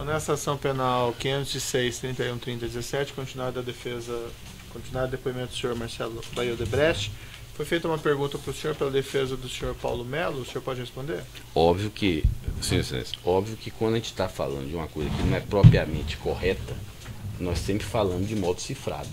Então, nessa ação penal 506-31-30-17, continuado o depoimento do senhor Marcelo Baio Odebrecht, foi feita uma pergunta para o senhor pela defesa do senhor Paulo Melo. O senhor pode responder? Óbvio que, senhor Excelência, óbvio que quando a gente está falando de uma coisa que não é propriamente correta, nós sempre falamos de modo cifrado.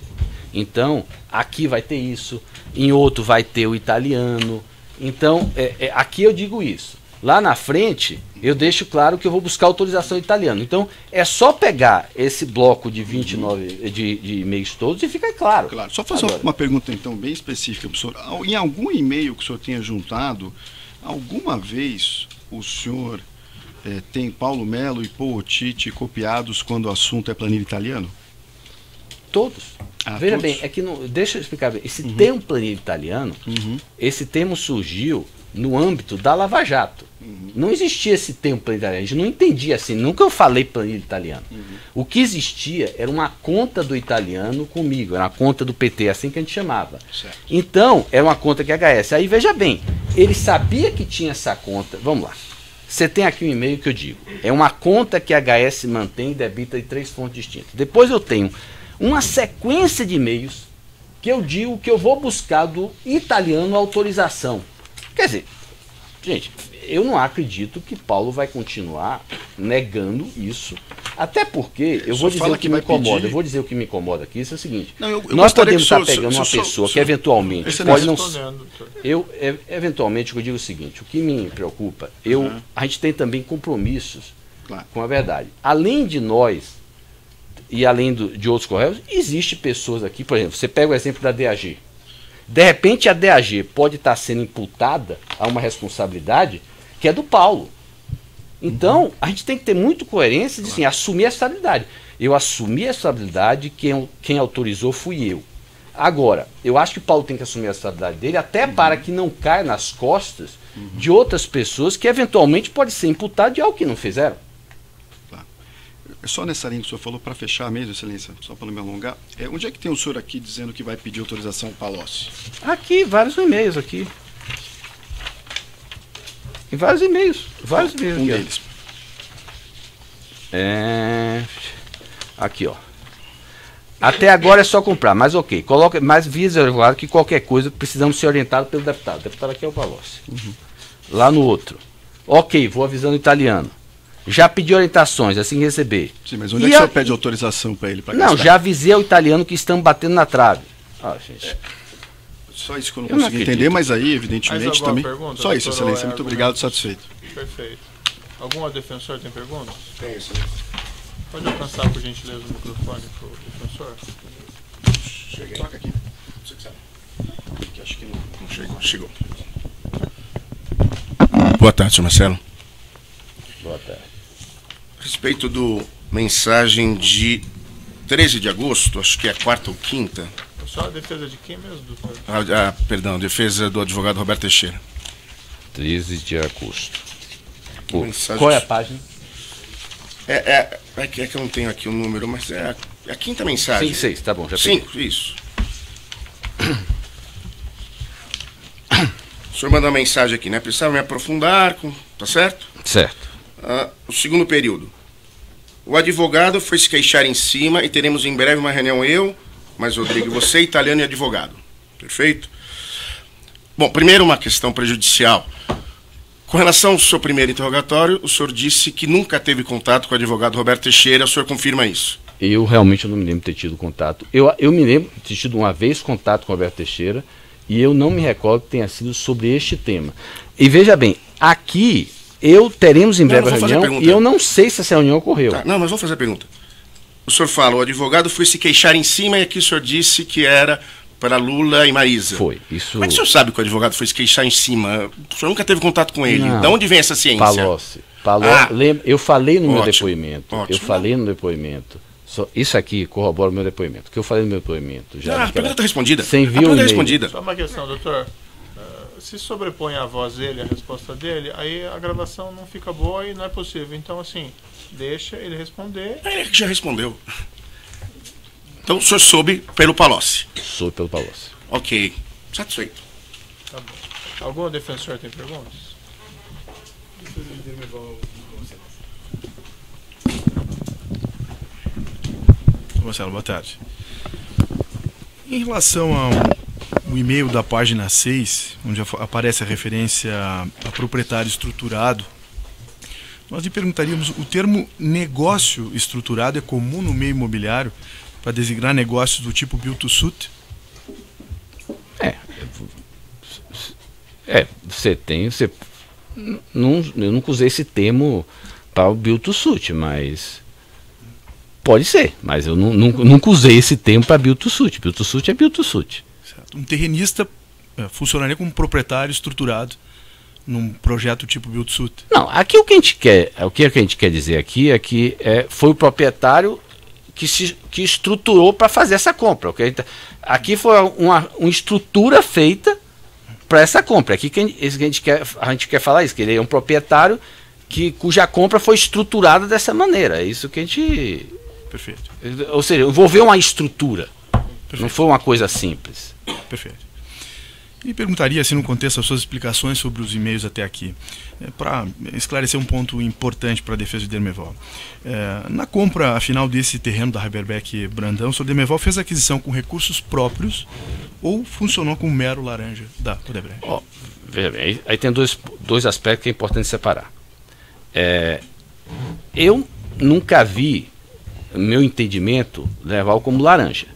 Então, aqui vai ter isso, em outro vai ter o italiano. Então, aqui eu digo isso. Lá na frente, eu deixo claro que eu vou buscar autorização italiana. Então, é só pegar esse bloco de 29 de e-mails todos e fica claro. Claro. Só fazer uma pergunta, então, bem específica para o senhor. Em algum e-mail que o senhor tenha juntado, alguma vez o senhor tem Paulo Melo e Pootiti copiados quando o assunto é planilha italiano? Todos. Veja todos? bem, é que não, deixa eu explicar bem. Esse termo planilha italiano, esse termo surgiu no âmbito da Lava Jato. Não existia esse termo planilha italiano, a gente não entendia assim, nunca eu falei planilha italiano. O que existia era uma conta do italiano comigo, era uma conta do PT, assim que a gente chamava. Certo. Então, era uma conta que HS. Aí veja bem, ele sabia que tinha essa conta, vamos lá. Você tem aqui um e-mail que eu digo, é uma conta que a HS mantém e debita de 3 fontes distintas. Depois eu tenho uma sequência de e-mails que eu digo que eu vou buscar do italiano a autorização. Quer dizer, gente, eu não acredito que Paulo vai continuar negando isso, até porque eu vou dizer o que me incomoda. Eu vou dizer o que me incomoda aqui, isso é o seguinte. Nós podemos estar pegando uma pessoa que eventualmente pode não. Eventualmente eu digo o seguinte, o que me preocupa, a gente tem também compromissos com a verdade. Além de nós e além de outros correios, existe pessoas aqui, por exemplo, você pega o exemplo da DAG. De repente a DAG pode estar sendo imputada a uma responsabilidade que é do Paulo. Então, a gente tem que ter muito coerência de assim, assumir a estabilidade. Eu assumi a estabilidade, quem autorizou fui eu. Agora, eu acho que o Paulo tem que assumir a estabilidade dele, até para que não caia nas costas de outras pessoas que eventualmente pode ser imputado de algo que não fizeram. É só nessa linha que o senhor falou, para fechar mesmo, Excelência, só para não me alongar, onde é que tem o senhor aqui dizendo que vai pedir autorização ao Palocci? Aqui, vários e-mails aqui. Em vários e-mails. Vários e-mails um aqui, deles. Aqui, ó. Até agora é só comprar, mas ok. Mas visa que qualquer coisa precisamos ser orientados pelo deputado. O deputado aqui é o Palocci. Lá no outro. Ok, vou avisando o italiano. Já pedi orientações, assim que receber. Sim, mas onde é que o senhor pede autorização para ele? Não, já avisei ao italiano que estamos batendo na trave. Gente. Só isso que eu não consegui entender, mas aí, evidentemente, também. Pergunta, só isso, Excelência. Muito obrigado, satisfeito. Perfeito. Algum defensor tem perguntas? Tem, Excelência. Pode alcançar, por gentileza, o microfone para o defensor? Cheguei. Toca aqui. Você que sabe. Que acho que não chegou. Chegou. Boa tarde, senhor Marcelo. Boa tarde. A respeito do mensagem de 13 de agosto, acho que é a quarta ou quinta. Só a defesa de quem mesmo, doutor? Perdão, defesa do advogado Roberto Teixeira. 13 de agosto. Mensagem... Qual é a página? É que eu não tenho aqui o número, mas é a quinta mensagem. 5, 6, tá bom, já peguei. 5, isso. O senhor mandou uma mensagem aqui, né? Precisava me aprofundar, tá certo? Certo. O segundo período. O advogado foi se queixar em cima e teremos em breve uma reunião mas Rodrigo, você, italiano e advogado. Perfeito? Bom, primeiro uma questão prejudicial. Com relação ao seu primeiro interrogatório, o senhor disse que nunca teve contato com o advogado Roberto Teixeira. O senhor confirma isso? Eu realmente não me lembro de ter tido contato. Eu me lembro de ter tido uma vez contato com o Roberto Teixeira e eu não me recordo que tenha sido sobre este tema. E veja bem, aqui teremos em breve a reunião e eu não sei se essa reunião ocorreu. Tá, não, mas vou fazer a pergunta. O senhor fala, o advogado foi se queixar em cima e aqui o senhor disse que era para Lula e Marisa. Foi, isso... Como é que o senhor sabe que o advogado foi se queixar em cima? O senhor nunca teve contato com ele. Não. De onde vem essa ciência? Palocci. Eu falei no meu depoimento. Ótimo. Eu falei no depoimento. Isso aqui corrobora o meu depoimento. O que eu falei no meu depoimento. Já a pergunta está respondida. Você enviou um respondida. Só uma questão, doutor. Se sobrepõe a voz dele, a resposta dele, aí a gravação não fica boa e não é possível. Então, assim, deixa ele responder. Ele já respondeu. Então o senhor soube pelo Palocci? Soube pelo Palocci. Ok. Satisfeito. Tá bom. Algum defensor tem perguntas? Marcelo, boa tarde. Em relação ao e-mail da página 6, onde aparece a referência a proprietário estruturado, nós lhe perguntaríamos, o termo negócio estruturado é comum no meio imobiliário para designar negócios do tipo build to suit? Eu nunca usei esse termo para o build to suit, mas pode ser, mas eu nunca usei esse termo para build to suit. Build to suit é build to suit. Certo. Um terrenista funcionaria como proprietário estruturado num projeto tipo build to suit? Não, aqui o que a gente quer dizer aqui é que foi o proprietário que estruturou para fazer essa compra. Aqui foi uma estrutura feita para essa compra. Aqui a gente quer falar isso, que ele é um proprietário cuja compra foi estruturada dessa maneira. É isso que a gente... Perfeito. Ou seja, envolveu uma estrutura. Perfeito. Não foi uma coisa simples. Perfeito. E perguntaria, assim, no contexto das suas explicações sobre os e-mails até aqui, para esclarecer um ponto importante para a defesa de Dermeval. Na compra, afinal, desse terreno da Haberbeck Brandão, o Sr. Dermeval fez a aquisição com recursos próprios ou funcionou como mero laranja da Odebrecht? Veja bem, aí tem dois aspectos que é importante separar. Eu nunca vi, no meu entendimento, Dermeval como laranja.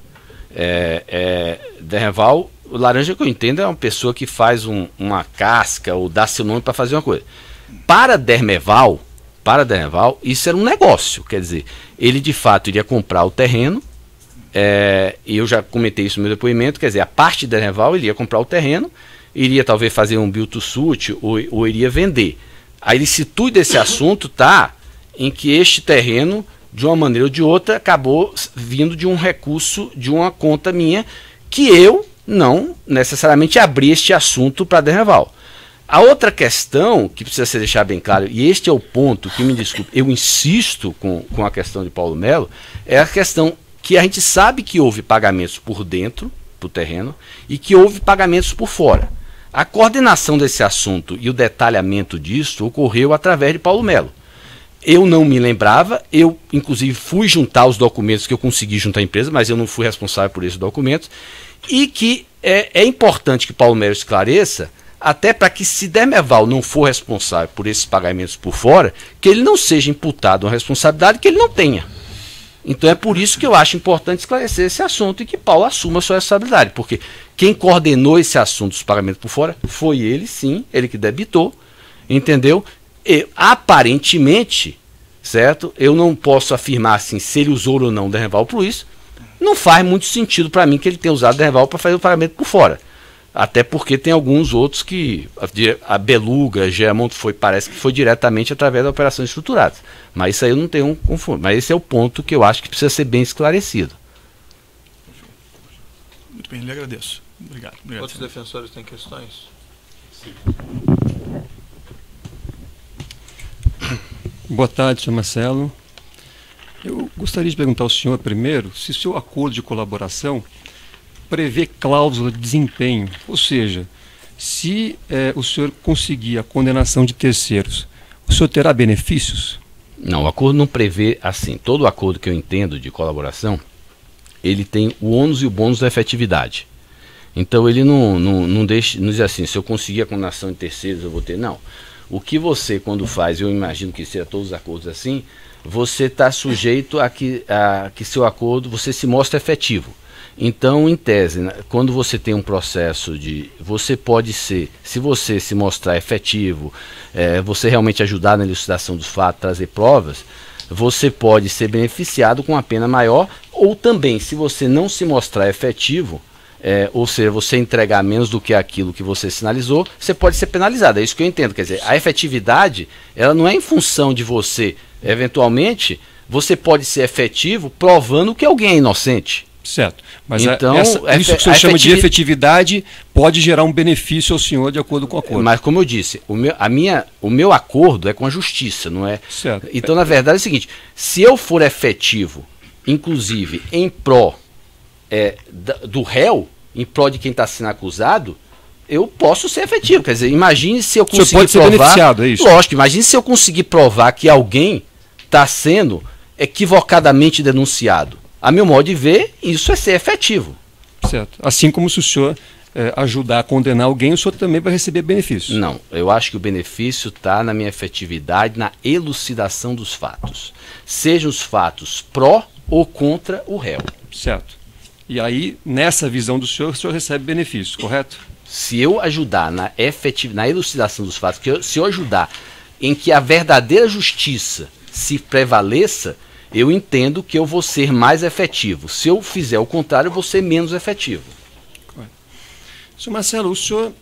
Dermeval, o laranja que eu entendo é uma pessoa que faz uma casca ou dá seu nome para fazer uma coisa. Para Dermeval, isso era um negócio. Quer dizer, ele de fato iria comprar o terreno, e eu já comentei isso no meu depoimento, quer dizer, a parte de Dermeval, ele ia comprar o terreno, iria talvez fazer um build to suit ou iria vender. A ilicitude desse assunto está em que este terreno, de uma maneira ou de outra, acabou vindo de um recurso, de uma conta minha, que eu não necessariamente abri este assunto para Dermeval. A outra questão que precisa ser deixar bem claro, e este é o ponto que, me desculpe, eu insisto com a questão de Paulo Melo, é a questão que a gente sabe que houve pagamentos por dentro do terreno e que houve pagamentos por fora. A coordenação desse assunto e o detalhamento disso ocorreu através de Paulo Melo. Eu não me lembrava, eu inclusive fui juntar os documentos que eu consegui juntar à empresa, mas eu não fui responsável por esses documentos, e que é importante que Paulo Melo esclareça, até para que, se Dermeval não for responsável por esses pagamentos por fora, que ele não seja imputado uma responsabilidade que ele não tenha. Então é por isso que eu acho importante esclarecer esse assunto e que Paulo assuma a sua responsabilidade, porque quem coordenou esse assunto dos pagamentos por fora foi ele, sim, ele que debitou, entendeu? E, aparentemente, certo? Eu não posso afirmar assim se ele usou ou não o Dermeval por isso. Não faz muito sentido para mim que ele tenha usado o Dermeval para fazer o pagamento por fora. Até porque tem alguns outros que a Beluga, Germont parece que foi diretamente através da operação estruturada. Mas isso aí eu não tenho um confuso. Mas esse é o ponto que eu acho que precisa ser bem esclarecido. Muito bem, lhe agradeço. Obrigado. Outros defensores têm questões? Sim. Boa tarde, Sr. Marcelo. Eu gostaria de perguntar ao senhor primeiro se o seu acordo de colaboração prevê cláusula de desempenho, ou seja, se o senhor conseguir a condenação de terceiros, o senhor terá benefícios? Não, o acordo não prevê assim. Todo acordo que eu entendo de colaboração, ele tem o ônus e o bônus da efetividade. Então ele não diz assim, se eu conseguir a condenação de terceiros eu vou ter. Não. O que você, quando faz, eu imagino que seja todos os acordos assim, você está sujeito a que seu acordo, você se mostra efetivo. Então, em tese, quando você tem um processo você pode ser, se você se mostrar efetivo, você realmente ajudar na elucidação dos fatos, trazer provas, você pode ser beneficiado com uma pena maior, ou também, se você não se mostrar efetivo, ou seja, você entregar menos do que aquilo que você sinalizou, você pode ser penalizado. É isso que eu entendo. Quer dizer, a efetividade, ela não é em função de você. Eventualmente, você pode ser efetivo provando que alguém é inocente. Certo. Mas então, isso que o senhor chama de efetividade pode gerar um benefício ao senhor de acordo com o acordo. Mas, como eu disse, o meu acordo é com a justiça, não é? Certo. Então, na verdade, é o seguinte: se eu for efetivo, inclusive em pró do réu, em pró de quem está sendo acusado, eu posso ser efetivo. Quer dizer, imagine se eu conseguir provar... Você pode ser beneficiado, é isso? Lógico, imagine se eu conseguir provar que alguém está sendo equivocadamente denunciado. A meu modo de ver, isso é ser efetivo. Certo. Assim como se o senhor ajudar a condenar alguém, o senhor também vai receber benefícios. Não, eu acho que o benefício está na minha efetividade, na elucidação dos fatos. Sejam os fatos pró ou contra o réu. Certo. E aí, nessa visão do senhor, o senhor recebe benefícios, correto? Se eu ajudar na elucidação dos fatos, se eu ajudar em que a verdadeira justiça se prevaleça, eu entendo que eu vou ser mais efetivo. Se eu fizer o contrário, eu vou ser menos efetivo. Senhor Marcelo, o senhor,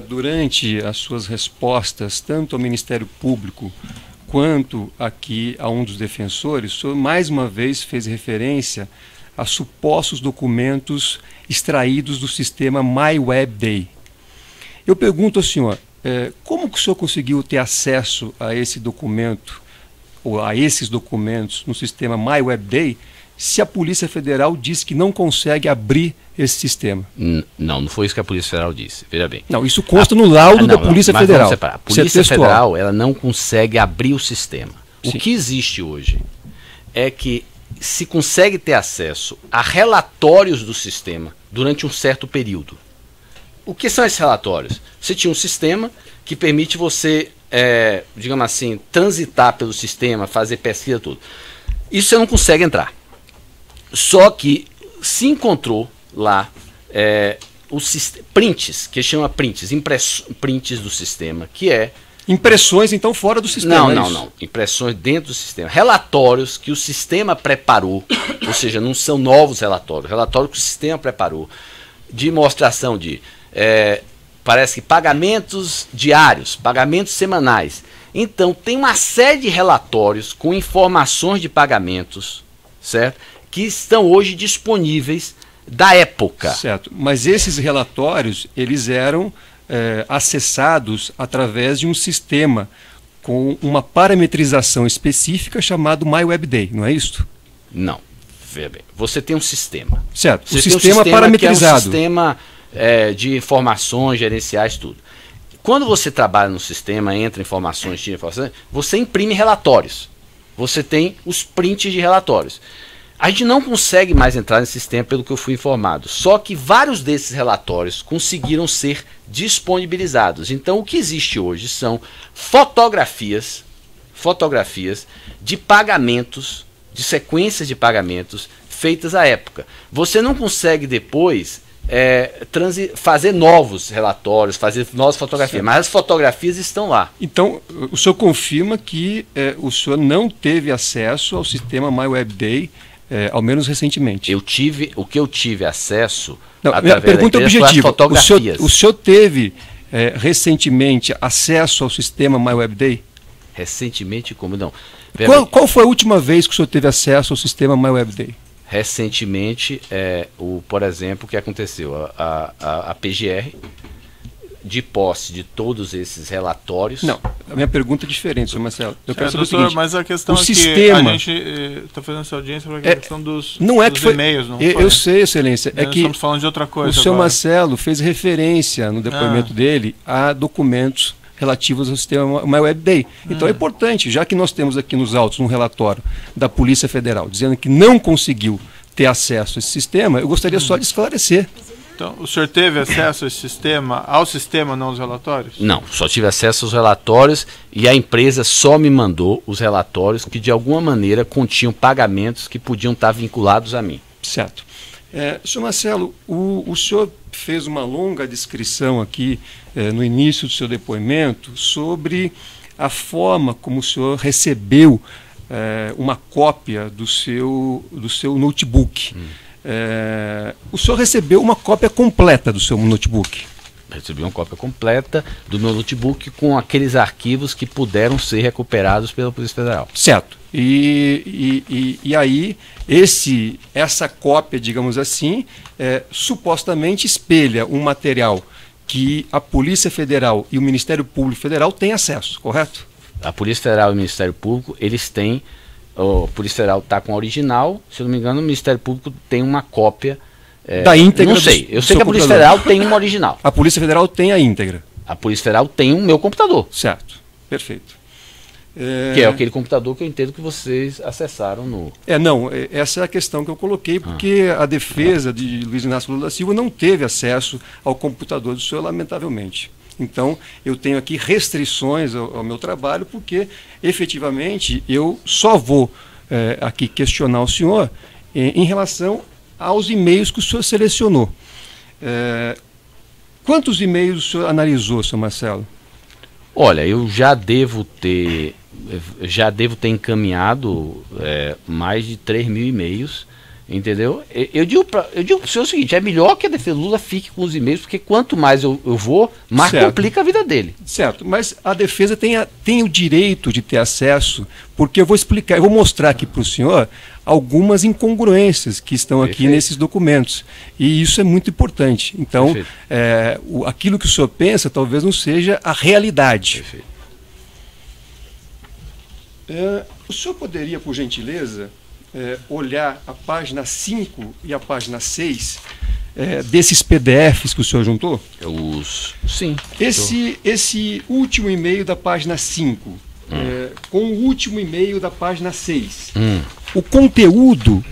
durante as suas respostas, tanto ao Ministério Público quanto aqui a um dos defensores, o senhor mais uma vez fez referência a supostos documentos extraídos do sistema MyWebDay. Eu pergunto ao senhor, como que o senhor conseguiu ter acesso a esse documento, ou a esses documentos no sistema MyWebDay, se a Polícia Federal diz que não consegue abrir esse sistema? Não foi isso que a Polícia Federal disse. Veja bem. Não, isso consta no laudo da Polícia Federal. A Polícia Federal, ela não consegue abrir o sistema. Sim. O que existe hoje é que se consegue ter acesso a relatórios do sistema durante um certo período. O que são esses relatórios? Você tinha um sistema que permite você, digamos assim, transitar pelo sistema, fazer pesquisa, tudo. Isso você não consegue entrar. Só que se encontrou lá os prints, que chama prints, prints do sistema, que é... Impressões, então, fora do sistema? Não. Impressões dentro do sistema. Relatórios que o sistema preparou, ou seja, não são novos relatórios, relatórios que o sistema preparou, de mostração de, parece que pagamentos diários, pagamentos semanais. Então, tem uma série de relatórios com informações de pagamentos, certo? Que estão hoje disponíveis da época. Certo, mas esses relatórios, eles eram acessados através de um sistema com uma parametrização específica chamado MyWebDay, não é isso? Não, veja bem, você tem um sistema. Certo, você o sistema parametrizado. É um sistema de informações gerenciais, tudo. Quando você trabalha no sistema, entra informações, tira informações, você imprime relatórios. Você tem os prints de relatórios. A gente não consegue mais entrar nesse sistema, pelo que eu fui informado. Só que vários desses relatórios conseguiram ser disponibilizados. Então, o que existe hoje são fotografias de pagamentos, de sequências de pagamentos feitas à época. Você não consegue depois fazer novos relatórios, fazer novas fotografias, mas as fotografias estão lá. Então, o senhor confirma que o senhor não teve acesso ao sistema MyWebDay, ao menos recentemente? O que eu tive acesso... Não, a pergunta objetiva, o senhor teve recentemente acesso ao sistema MyWebDay? Recentemente como? Não. Qual foi a última vez que o senhor teve acesso ao sistema MyWebDay? Recentemente, por exemplo, o que aconteceu? A PGR, de posse de todos esses relatórios... Não, a minha pergunta é diferente, senhor Marcelo. Eu quero saber doutor, o seguinte, mas a questão sistema, que a gente está fazendo essa audiência para a questão dos e-mails, não foi? Eu sei, excelência. Nós estamos falando de outra coisa. O senhor Marcelo fez referência no depoimento dele a documentos relativos ao sistema MyWebDay. Então é importante, já que nós temos aqui nos autos um relatório da Polícia Federal dizendo que não conseguiu ter acesso a esse sistema, eu gostaria só de esclarecer. Então, o senhor teve acesso a esse sistema, ao sistema, não aos relatórios? Não, só tive acesso aos relatórios e a empresa só me mandou os relatórios que de alguma maneira continham pagamentos que podiam estar vinculados a mim. Certo. Senhor Marcelo, o senhor fez uma longa descrição aqui no início do seu depoimento sobre a forma como o senhor recebeu uma cópia do seu notebook. O senhor recebeu uma cópia completa do seu notebook? Recebi uma cópia completa do meu notebook com aqueles arquivos que puderam ser recuperados pela Polícia Federal. Certo. E aí, essa cópia, digamos assim, supostamente espelha um material que a Polícia Federal e o Ministério Público Federal têm acesso, correto? A Polícia Federal e o Ministério Público, eles têm... A Polícia Federal está com a original, se eu não me engano, o Ministério Público tem uma cópia da íntegra. Não sei, eu sei que a Polícia Federal tem uma original. A Polícia Federal tem a íntegra. A Polícia Federal tem o meu computador. Certo, perfeito. Que é aquele computador que eu entendo que vocês acessaram no... Essa é a questão que eu coloquei, porque a defesa de Luiz Inácio Lula da Silva não teve acesso ao computador do senhor, lamentavelmente. Então, eu tenho aqui restrições ao meu trabalho, porque, efetivamente, eu só vou aqui questionar o senhor em relação aos e-mails que o senhor selecionou. Quantos e-mails o senhor analisou, senhor Marcelo? Olha, eu já devo ter encaminhado mais de 3.000 e-mails, entendeu? Eu digo para o senhor o seguinte, é melhor que a defesa do Lula fique com os e-mails, porque quanto mais eu vou, mais complica a vida dele. Certo, mas a defesa tem o direito de ter acesso, porque eu vou mostrar aqui para o senhor algumas incongruências que estão aqui nesses documentos. E isso é muito importante. Então, aquilo que o senhor pensa talvez não seja a realidade. O senhor poderia, por gentileza, olhar a página 5 e a página 6 desses PDFs que o senhor juntou? Sim. Esse último e-mail da página 5, com o último e-mail da página 6. O conteúdo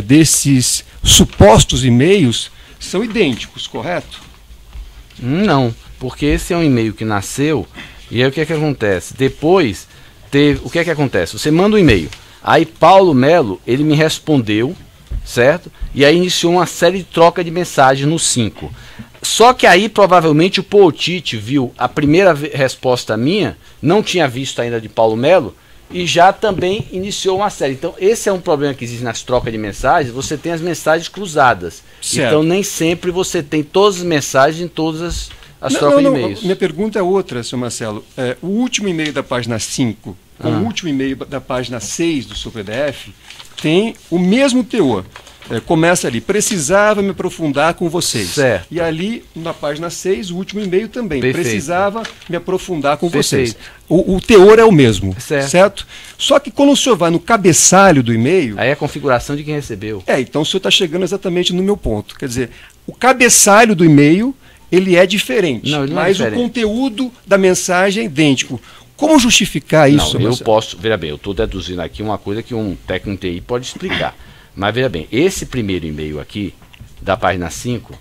desses supostos e-mails são idênticos, correto? Não, porque esse é um e-mail que nasceu, e aí o que é que acontece? Depois, o que é que acontece? Você manda um e-mail, aí Paulo Melo, ele me respondeu, certo? E aí iniciou uma série de troca de mensagens no 5. Só que aí provavelmente o Pootite viu a primeira resposta minha, não tinha visto ainda de Paulo Melo, e já também iniciou uma série. Então esse é um problema que existe nas trocas de mensagens, você tem as mensagens cruzadas. Certo. Então nem sempre você tem todas as mensagens em todas as trocas de e-mails. Minha pergunta é outra, senhor Marcelo. O último e-mail da página 5 com o último e-mail da página 6 do seu PDF tem o mesmo teor. Começa ali, precisava me aprofundar com vocês. Certo. E ali, na página 6, o último e-mail também. Perfeito. Precisava me aprofundar com vocês. O teor é o mesmo, certo? Só que quando o senhor vai no cabeçalho do e-mail... Aí é a configuração de quem recebeu. Então o senhor está chegando exatamente no meu ponto. Quer dizer, o cabeçalho do e-mail, ele é diferente. Não, ele não é diferente. Mas o conteúdo da mensagem é idêntico. Como justificar isso? Não, eu posso... Veja bem, eu estou deduzindo aqui uma coisa que um técnico TI pode explicar. Mas veja bem, esse primeiro e-mail aqui, da página 5,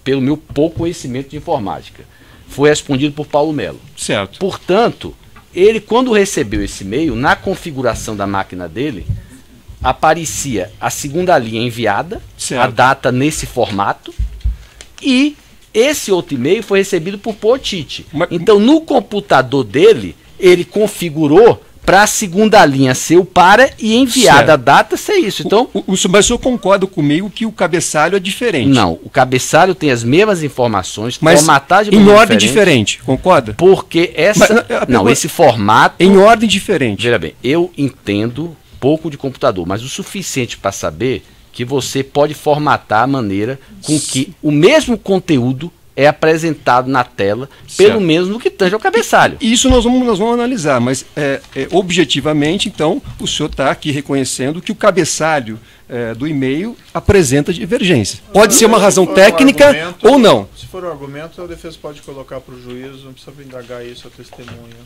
pelo meu pouco conhecimento de informática, foi respondido por Paulo Melo. Certo. Portanto, ele, quando recebeu esse e-mail, na configuração da máquina dele, aparecia a segunda linha enviada, certo, a data nesse formato, e esse outro e-mail foi recebido por Pootite. Então, no computador dele, ele configurou para a segunda linha ser o para e enviada a data ser isso. Então, mas o senhor concorda comigo que o cabeçalho é diferente? Não, o cabeçalho tem as mesmas informações, mas formatagem em ordem diferente, concorda? Porque esse formato... Em ordem diferente. Veja bem, eu entendo pouco de computador, mas o suficiente para saber que você pode formatar a maneira com que o mesmo conteúdo é apresentado na tela, pelo menos no que tange ao cabeçalho. Isso nós vamos analisar, mas objetivamente, então, o senhor está aqui reconhecendo que o cabeçalho do e-mail apresenta divergência. Pode ser uma razão técnica ou não. Se for o argumento, a defesa pode colocar para o juiz, não precisa indagar isso a testemunha.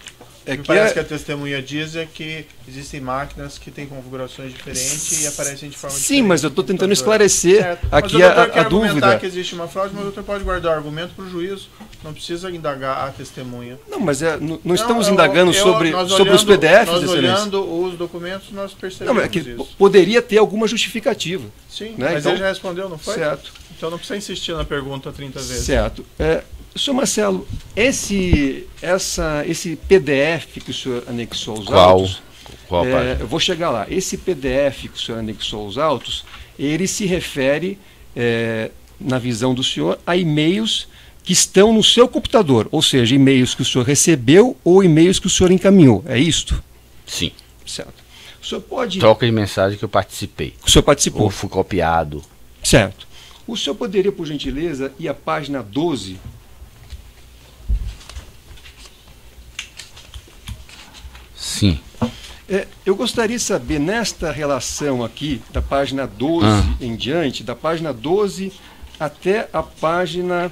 Parece que a testemunha diz que existem máquinas que têm configurações diferentes e aparecem de forma diferente. Sim, mas eu estou tentando esclarecer aqui a dúvida. Que existe uma fraude, mas o doutor pode guardar o argumento para o juiz, não precisa indagar a testemunha. Não, mas não estamos indagando sobre os PDFs, nós olhando os documentos, nós percebemos isso. Poderia ter alguma justificativa. Sim, né? Mas então, ele já respondeu, não foi? Certo. Então não precisa insistir na pergunta 30 vezes. Certo. Senhor Marcelo, esse PDF que o senhor anexou aos autos... Qual página? Eu vou chegar lá. Esse PDF que o senhor anexou aos autos, ele se refere, na visão do senhor, a e-mails que estão no seu computador, ou seja, e-mails que o senhor recebeu ou e-mails que o senhor encaminhou. É isto? Sim. Certo. O senhor pode... Troca de mensagem que eu participei. O senhor participou? Ou fui copiado. Certo. O senhor poderia, por gentileza, ir à página 12? Sim. Eu gostaria de saber, nesta relação aqui, da página 12 em diante, da página 12 até a página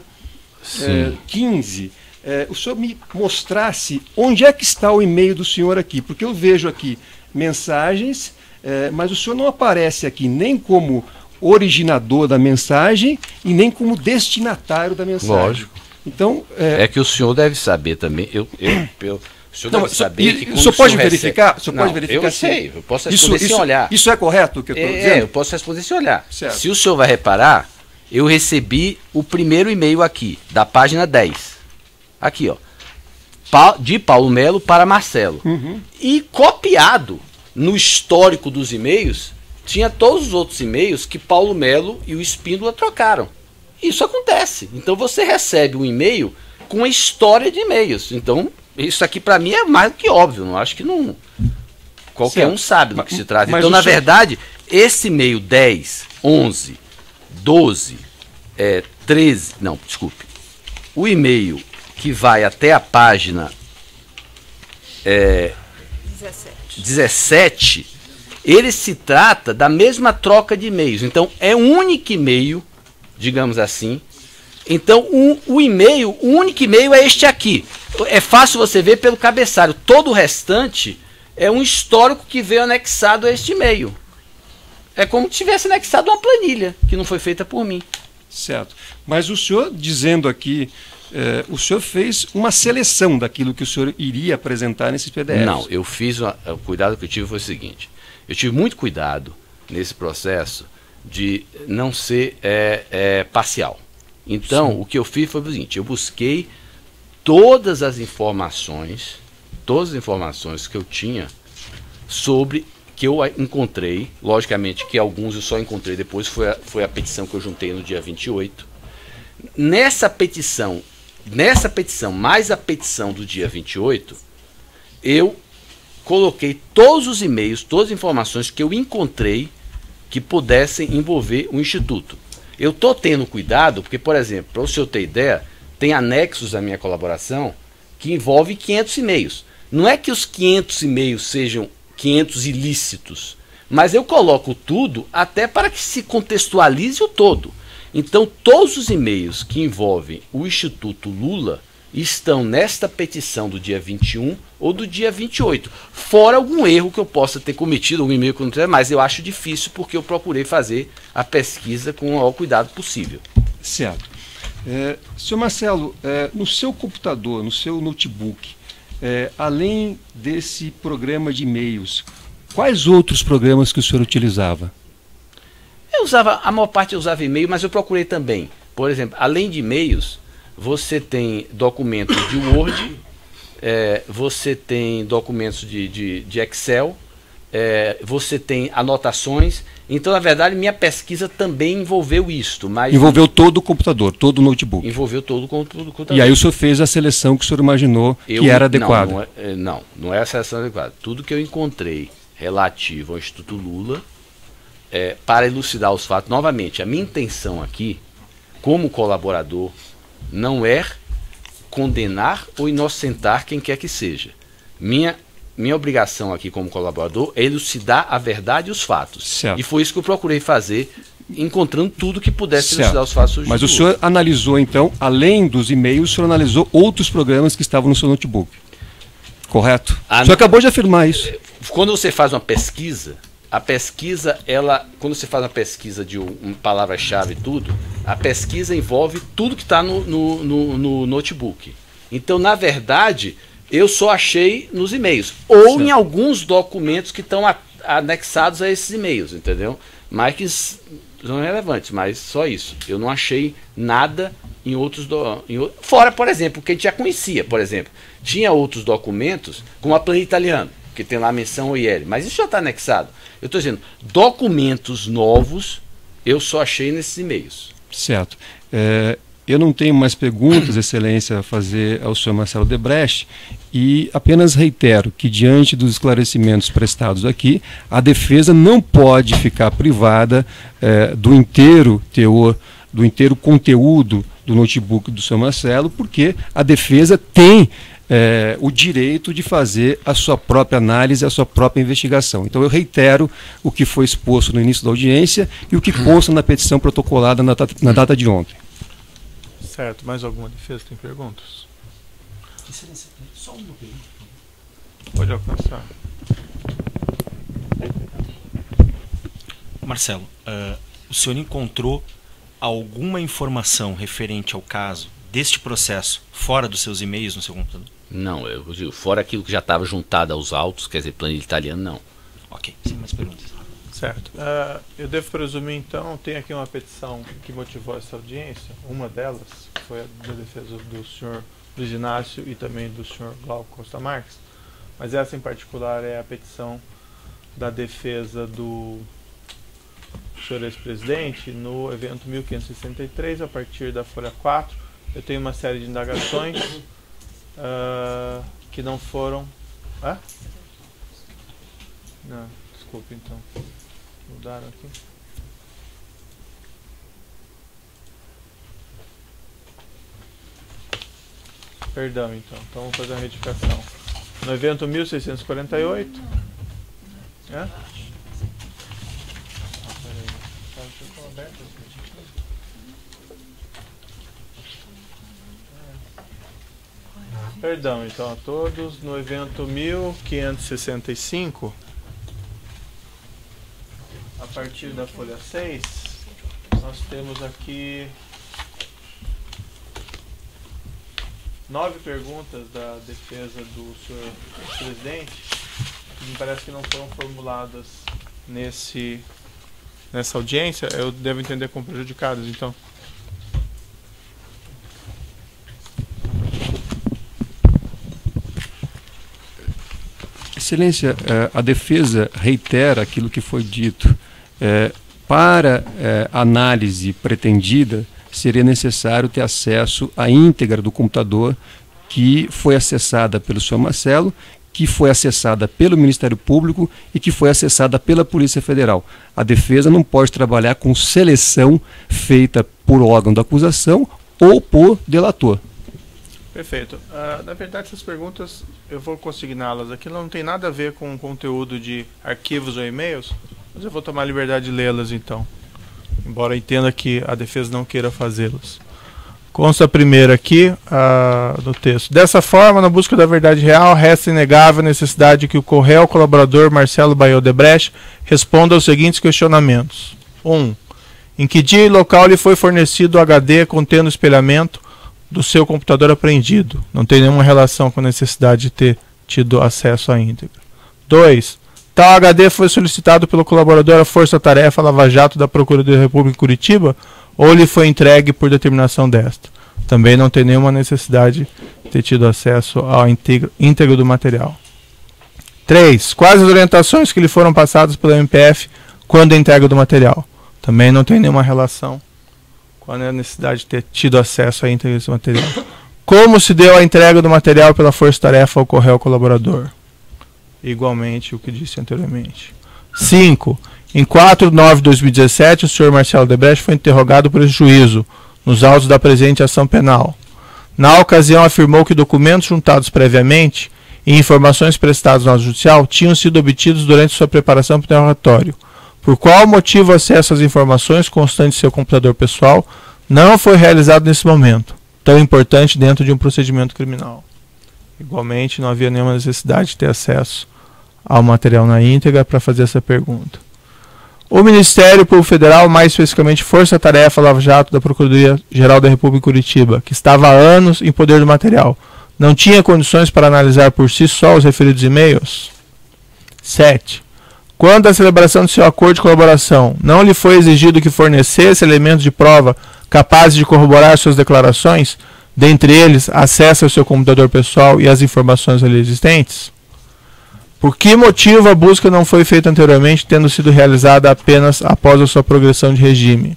15, o senhor me mostrasse onde é que está o e-mail do senhor aqui, porque eu vejo aqui mensagens, mas o senhor não aparece aqui nem como originador da mensagem e nem como destinatário da mensagem. Lógico. Então, é que o senhor deve saber também. O senhor deve saber que o senhor pode verificar? O senhor pode verificar? Eu sei, eu posso responder sem olhar. Isso é correto o que eu estou dizendo? Eu posso responder sem olhar. Certo. Se o senhor vai reparar, eu recebi o primeiro e-mail aqui, da página 10. Aqui, ó. De Paulo Melo para Marcelo. Uhum. E copiado no histórico dos e-mails, tinha todos os outros e-mails que Paulo Melo e o Espíndola trocaram. Isso acontece. Então você recebe um e-mail com a história de e-mails. Então, isso aqui para mim é mais do que óbvio. Não acho que não. Qualquer um sabe do que se trata. Então, na verdade, esse e-mail 10, 11, 12, 13. Não, desculpe. O e-mail que vai até a página 17, ele se trata da mesma troca de e-mails. Então, é um único e-mail, digamos assim. Então, o único e-mail é este aqui. É fácil você ver pelo cabeçalho. Todo o restante é um histórico que veio anexado a este e-mail. É como se tivesse anexado uma planilha, que não foi feita por mim. Certo. Mas o senhor dizendo aqui, o senhor fez uma seleção daquilo que o senhor iria apresentar nesses PDFs. Não, eu fiz, o cuidado que eu tive foi o seguinte. Eu tive muito cuidado nesse processo de não ser parcial. Então, sim, o que eu fiz foi o seguinte, eu busquei todas as informações que eu tinha sobre, que eu encontrei, logicamente que alguns eu só encontrei depois, foi a petição que eu juntei no dia 28. Nessa petição mais a petição do dia 28, eu coloquei todos os e-mails, todas as informações que eu encontrei que pudessem envolver o Instituto. Eu estou tendo cuidado, porque, por exemplo, para o senhor ter ideia, tem anexos à minha colaboração que envolvem 500 e-mails. Não é que os 500 e-mails sejam 500 ilícitos, mas eu coloco tudo até para que se contextualize o todo. Então, todos os e-mails que envolvem o Instituto Lula estão nesta petição do dia 21 ou do dia 28. Fora algum erro que eu possa ter cometido, algum e-mail que eu não tenho, mas eu acho difícil porque eu procurei fazer a pesquisa com o maior cuidado possível. Certo. Senhor Marcelo, no seu computador, no seu notebook, além desse programa de e-mails, quais outros programas que o senhor utilizava? A maior parte eu usava e-mail, mas eu procurei também. Por exemplo, além de e-mails, você tem documentos de Word, você tem documentos de Excel, você tem anotações. Então, na verdade, minha pesquisa também envolveu isto. Mas envolveu todo o computador, todo o notebook. Envolveu todo o computador. E aí o senhor fez a seleção que o senhor imaginou que era adequada. Não é a seleção adequada. Tudo que eu encontrei relativo ao Instituto Lula, para elucidar os fatos, novamente, a minha intenção aqui, como colaborador, não é condenar ou inocentar quem quer que seja. Minha obrigação aqui como colaborador é elucidar a verdade e os fatos. Certo. E foi isso que eu procurei fazer, encontrando tudo que pudesse elucidar os fatos. Mas o senhor analisou, então, além dos e-mails, o senhor analisou outros programas que estavam no seu notebook. Correto? O senhor acabou de afirmar isso. Quando você faz uma pesquisa, quando você faz uma pesquisa de uma palavra-chave e tudo, a pesquisa envolve tudo que está no notebook. Então, na verdade, eu só achei nos e-mails. Ou certo, em alguns documentos que estão anexados a esses e-mails, entendeu? Mas que são relevantes, mas só isso. Eu não achei nada em outros... Fora, por exemplo, o que a gente já conhecia, por exemplo. Tinha outros documentos, como a planilha italiana, que tem lá a menção OIL, mas isso já está anexado. Eu estou dizendo, documentos novos eu só achei nesses e-mails. Certo. Eu não tenho mais perguntas, Excelência, a fazer ao senhor Marcelo Debrecht, e apenas reitero que, diante dos esclarecimentos prestados aqui, a defesa não pode ficar privada do inteiro teor, do inteiro conteúdo do notebook do senhor Marcelo, porque a defesa tem o direito de fazer a sua própria análise, a sua própria investigação. Então eu reitero o que foi exposto no início da audiência e o que consta na petição protocolada na data de ontem. Certo. Mais alguma defesa? Tem perguntas? Excelência, só uma pergunta. Pode alcançar. Marcelo, o senhor encontrou alguma informação referente ao caso deste processo fora dos seus e-mails no seu computador? Não, eu digo, fora aquilo que já estava juntado aos autos, quer dizer, planilha italiana, não. Ok, sem mais perguntas. Certo. Eu devo presumir, então, tem aqui uma petição que motivou essa audiência. Uma delas foi a da defesa do senhor Luiz Inácio e também do senhor Glauco Costa Marques. Mas essa em particular é a petição da defesa do senhor ex-presidente no evento 1563, a partir da folha 4. Eu tenho uma série de indagações que não foram... Não, desculpe então. Mudaram aqui. Perdão então, vamos fazer uma retificação. No evento 1648... Perdão então a todos. No evento 1565, a partir da folha 6, nós temos aqui 9 perguntas da defesa do senhor presidente, que me parece que não foram formuladas nessa audiência. Eu devo entender como prejudicadas, então. Excelência, a defesa reitera aquilo que foi dito. Para análise pretendida, seria necessário ter acesso à íntegra do computador que foi acessada pelo senhor Marcelo, que foi acessada pelo Ministério Público e que foi acessada pela Polícia Federal. A defesa não pode trabalhar com seleção feita por órgão da acusação ou por delator. Perfeito. Na verdade, essas perguntas eu vou consigná-las aqui. Não tem nada a ver com o conteúdo de arquivos ou e-mails, mas eu vou tomar a liberdade de lê-las então, embora eu entenda que a defesa não queira fazê-las. Consta a primeira aqui no texto. Dessa forma, na busca da verdade real, resta inegável a necessidade de que o corréu colaborador Marcelo Baio Odebrecht responda aos seguintes questionamentos. 1. Em que dia e local lhe foi fornecido o HD contendo espelhamento do seu computador apreendido? Não tem nenhuma relação com a necessidade de ter tido acesso à íntegra. 2. Tal HD foi solicitado pelo colaborador à Força Tarefa Lava Jato da Procuradoria da República em Curitiba ou lhe foi entregue por determinação desta? Também não tem nenhuma necessidade de ter tido acesso ao íntegro do material. 3. Quais as orientações que lhe foram passadas pela MPF quando a entrega do material? Também não tem nenhuma relação com a necessidade de ter tido acesso à íntegra desse material. Como se deu a entrega do material pela Força Tarefa ao corréu colaborador? Igualmente o que disse anteriormente. 5. Em 4/9/2017, o senhor Marcelo Odebrecht foi interrogado por esse juízo, nos autos da presente ação penal. Na ocasião, afirmou que documentos juntados previamente e informações prestadas no auto judicial tinham sido obtidos durante sua preparação para o interrogatório. Por qual motivo o acesso às informações constantes de seu computador pessoal não foi realizado nesse momento, tão importante dentro de um procedimento criminal? Igualmente, não havia nenhuma necessidade de ter acesso ao material na íntegra para fazer essa pergunta. O Ministério Público Federal, mais especificamente Força Tarefa Lava Jato da Procuradoria-Geral da República em Curitiba, que estava há anos em poder do material, não tinha condições para analisar por si só os referidos e-mails? 7. Quando a celebração de seu acordo de colaboração, não lhe foi exigido que fornecesse elementos de prova capazes de corroborar suas declarações, dentre eles, acesso ao seu computador pessoal e as informações ali existentes? Por que motivo a busca não foi feita anteriormente, tendo sido realizada apenas após a sua progressão de regime?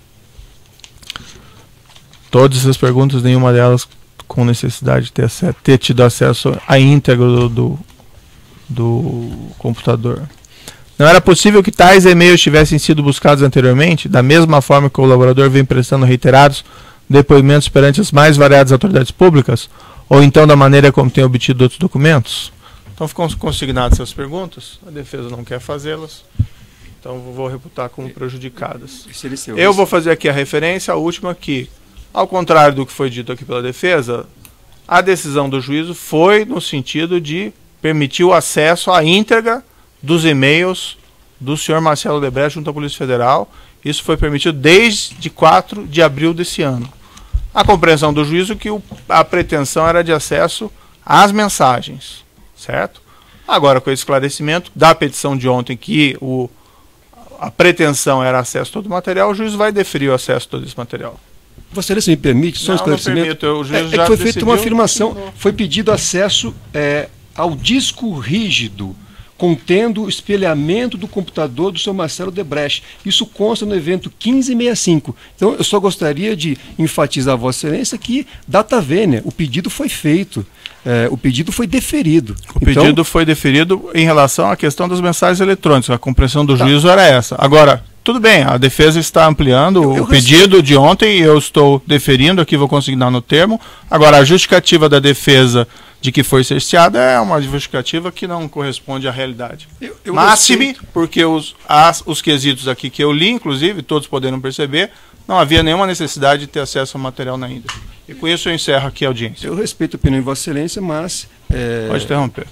Todas essas perguntas, nenhuma delas com necessidade de ter tido acesso à íntegra do computador. Não era possível que tais e-mails tivessem sido buscados anteriormente, da mesma forma que o colaborador vem prestando reiterados depoimentos perante as mais variadas autoridades públicas, ou então da maneira como tem obtido outros documentos? Então ficam consignadas essas perguntas, a defesa não quer fazê-las, então vou reputar como prejudicadas. Eu vou fazer aqui a referência à última que, ao contrário do que foi dito aqui pela defesa, a decisão do juízo foi no sentido de permitir o acesso à íntegra dos e-mails do senhor Marcelo Odebrecht junto à Polícia Federal. Isso foi permitido desde 4 de abril desse ano. A compreensão do juízo que a pretensão era de acesso às mensagens, certo? Agora, com esse esclarecimento da petição de ontem, que a pretensão era acesso a todo o material, o juiz vai deferir o acesso a todo esse material. Vossa Excelência me permite só um esclarecimento? Não permito, o juiz já foi feita uma afirmação, foi pedido acesso ao disco rígido, contendo o espelhamento do computador do senhor Marcelo Odebrecht. Isso consta no evento 1565. Então, eu só gostaria de enfatizar a Vossa Excelência que, data vênia, o pedido foi feito, o pedido foi deferido. O pedido foi deferido em relação à questão das mensagens eletrônicas. A compreensão do juízo era essa. Agora, tudo bem, a defesa está ampliando o pedido de ontem, eu estou deferindo, aqui vou consignar no termo. Agora, a justificativa da defesa de que foi cerceada é uma justificativa que não corresponde à realidade. Máxime, porque os quesitos aqui que eu li, inclusive, todos poderam perceber, não havia nenhuma necessidade de ter acesso ao material na íntegra. E com isso eu encerro aqui a audiência. Eu respeito a opinião de Vossa Excelência, mas... Pode interromper.